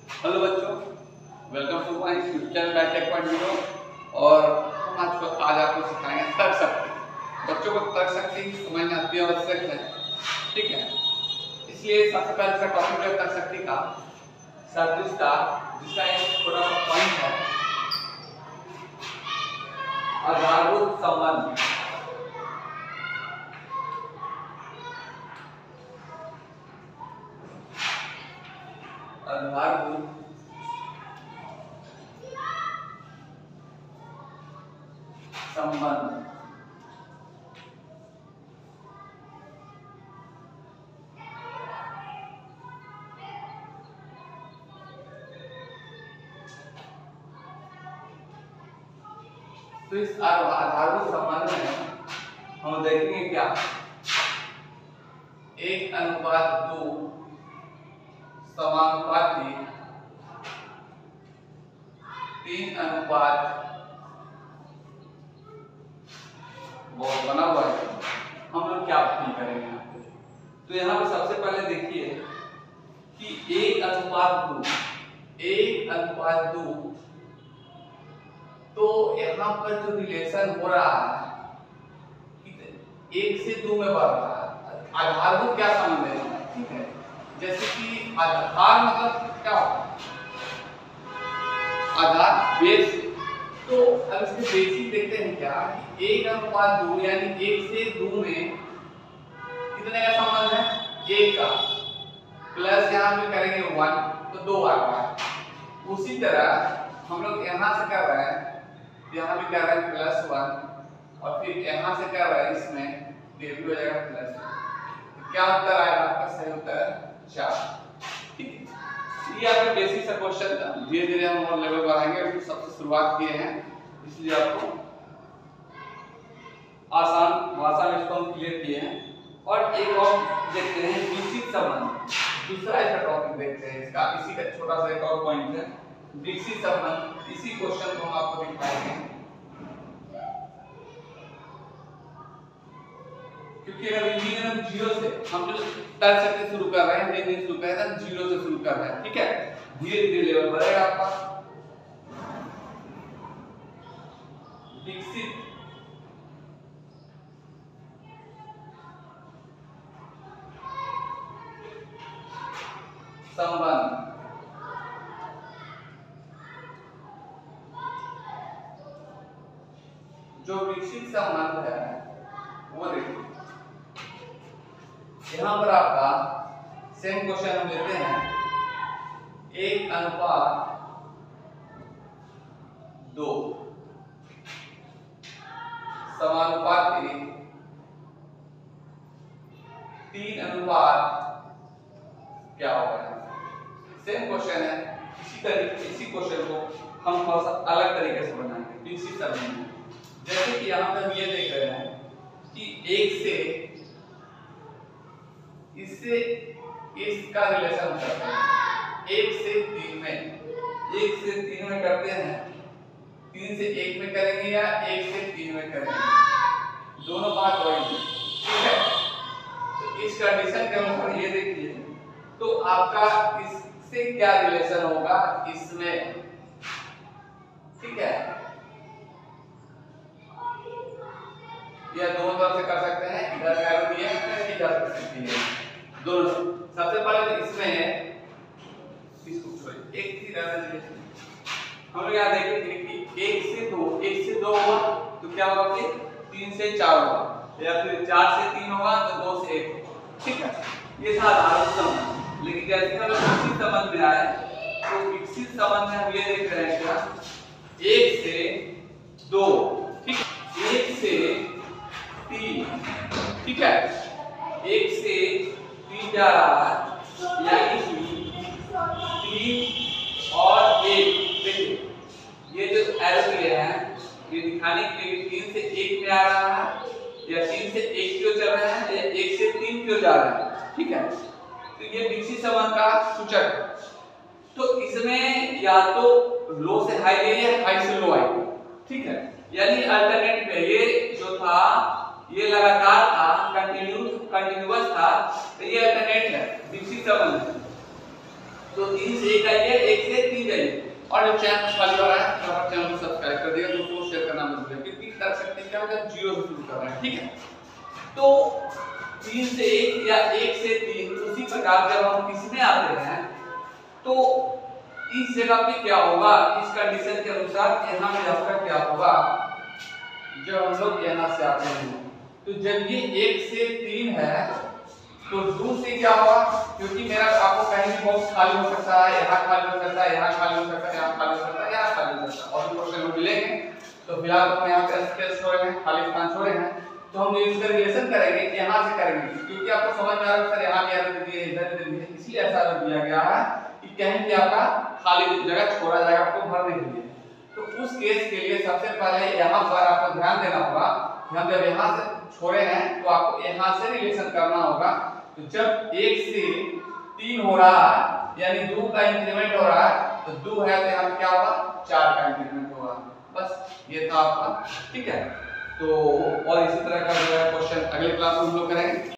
Hello बच्चों, welcome to my YouTube channel tech point 0। और हम आज आपको सिखाएंगे तर्क शक्ति। बच्चों को तर्क शक्ति समझना अति आवश्यक है, ठीक है। इसलिए सबसे पहले का टॉपिक है तर्क शक्ति का सदृशता, जिसका एक छोटा सा पॉइंट है आधारभूत संबंध। आधारभूत संबंध तो इस आधारभूत संबंध में हम देखेंगे क्या 1:2 समानुपाती 3:, बहुत बना हुआ है। हम लोग क्या करेंगे यहाँ पे, तो यहाँ पे सबसे पहले देखिए कि 1:2 तो यहाँ पर जो रिलेशन हो रहा है 1 से 2 में बढ़ रहा है। आधारभूत क्या संबंध है, ठीक है। जैसे कि आधार मतलब क्या होता है, आधार बेस। तो अब इसके बेसिक देखते हैं क्या, 1:2 यानी 1 से 2 में कितने का संबंध है, 1 का, प्लस यहाँ पे करेंगे 1 तो 2 आ रहा है। उसी तरह हम लोग यहाँ से कर रहे हैं, यहाँ भी कर रहे हैं +1 और फिर यहाँ से कर रहे हैं, इसमें ये भी हो जाएगा प्लस। तो क्या उत्तर आएगा आपका, सही उत्तर 4, ठीक है। ये आपका बेसिक सा क्वेश्चन था। धीरे धीरे हम और लेवल बढ़ाएंगे, अभी सबसे शुरुआत किए हैं इसलिए आपको आसान भाषा में इसको हम क्लियर किए हैं। और एक और देखते हैं विकसित संबंध, दूसरा इसका टॉपिक देखते हैं। इसका इसी का छोटा सा एक और पॉइंट है विकसित संबंध। इसी क्वेश्चन को हम आपको दिखाएंगे, क्योंकि अगर इंजीनियर 0 से हम जो तर्क शक्ति शुरू कर रहे हैं, नहीं शुरू कर रहे हैं, 0 से शुरू कर रहे हैं, ठीक है। धीरे धीरे लेवल बढ़ेगा आपका। विकसित संबंध, जो विकसित संबंध है वो देखिए यहाँ पर आपका सेम क्वेश्चन हम लेते हैं 1:2 समानुपाती 3:, क्या होगा। सेम क्वेश्चन है, इसी क्वेश्चन को हम थोड़ा सा अलग तरीके से बनाएंगे विकसित संबंध। जैसे कि यहाँ पे हम ये देख रहे हैं कि 1 से इससे इसका रिलेशन करते हैं 1 से 3 में, 1 से 3 में करते हैं, 3 से 1 में करेंगे या 1 से 3 में करेंगे, दोनों बात वही, ठीक है। तो इस कंडीशन के अनुसार ये देखिए तो आपका इससे क्या रिलेशन होगा इसमें, ठीक है। या दोनों तरफ से कर सकते हैं, इधर का एरो दिया है, इधर कर सकते हैं दोनों। सबसे पहले तो इसमें इसको छोड़िए, एक ही रहने दीजिए। हम लोग यहाँ देखेंगे कि 1 से 2 हुआ तो क्या होगा, फिर 3 से 4 होगा, या फिर 4 से 3 होगा तो 2 से 1, ठीक है। ये था आधारभूत संबंध। लेकिन जैसे हम विकसित संबंध में आए तो विकसित संबंध में हम ये देख रहे हैं क्या 1 से 2, ठीक, 1 से 3, ठीक है। 1 से 3 जा रहा है, यानी कि 3 और 1। देखिए ये जो एरो दिए हैं ये दिखाने के लिए 3 से 1 में आ रहा है, या 3 से 1 क्यों चल रहे हैं, या 1 से 3 क्यों जा रहे हैं, ठीक है। तो ये विकसित संबंध का सूचक है। तो इसमें या तो लो से हाई ले या हाई से लो आएगी, ठीक है। यानी अल्टरनेट में ये जो था ये लगातार था, कंटिन्यूअस था, तो ये अल्टरनेट है विकसित संबंध। तो 3 से 1 का ये 1 से 3 का ये। और जो चैनल खाली हो रहा है फटाफट चैनल को सब्सक्राइब कर दिया, दोस्तों को शेयर करना मत भूलिए, क्योंकि कर सकते हैं क्या होगा, 0 से शुरू कर रहे हैं, ठीक है। तो 3 से 1 या 1 से 3, उसी प्रकार जब हम इसमें आते हैं तो इस जगह पे क्या होगा, इस कंडीशन के अनुसार यहाँ पे आपका क्या होगा, जब हम लोग यहाँ से आते हैं तो जब ये 1 से 3 है तो 2 से क्या होगा, क्योंकि मेरा आपको कहीं भी बॉक्स खाली हो सकता है, यहाँ खाली हो सकता है, यहाँ खाली हो सकता है, यहाँ खाली हो सकता है, यहाँ खाली हो सकता है, और भी क्वेश्चन मिलेंगे। तो फिलहाल तो हम यहाँ पे स्पेस छोड़े हैं, खाली स्थान छोड़े हैं, तो हम इसका रिलेशन करेंगे, यहाँ से करेंगे, क्योंकि आपको समझ में आ रहा है सर यहाँ भी आगे दे दिए, इधर भी दे दिए, इसलिए ऐसा दिया गया है कि कहीं भी आपका खाली जगह छोड़ा जाएगा आपको भरने के लिए। तो उस केस के लिए सबसे पहले यहाँ पर आपको ध्यान देना होगा, हम जब यहाँ से छोड़े हैं तो आपको यहाँ से रिलेशन करना होगा। तो जब 1 से 3 हो रहा है यानी 2 का इंक्रीमेंट हो रहा है, तो 2 है तो यहाँ क्या होगा, 4 का इंक्रीमेंट होगा। बस ये था आपका, ठीक है। तो और इसी तरह का जो है क्वेश्चन अगले क्लास में हम लोग करेंगे।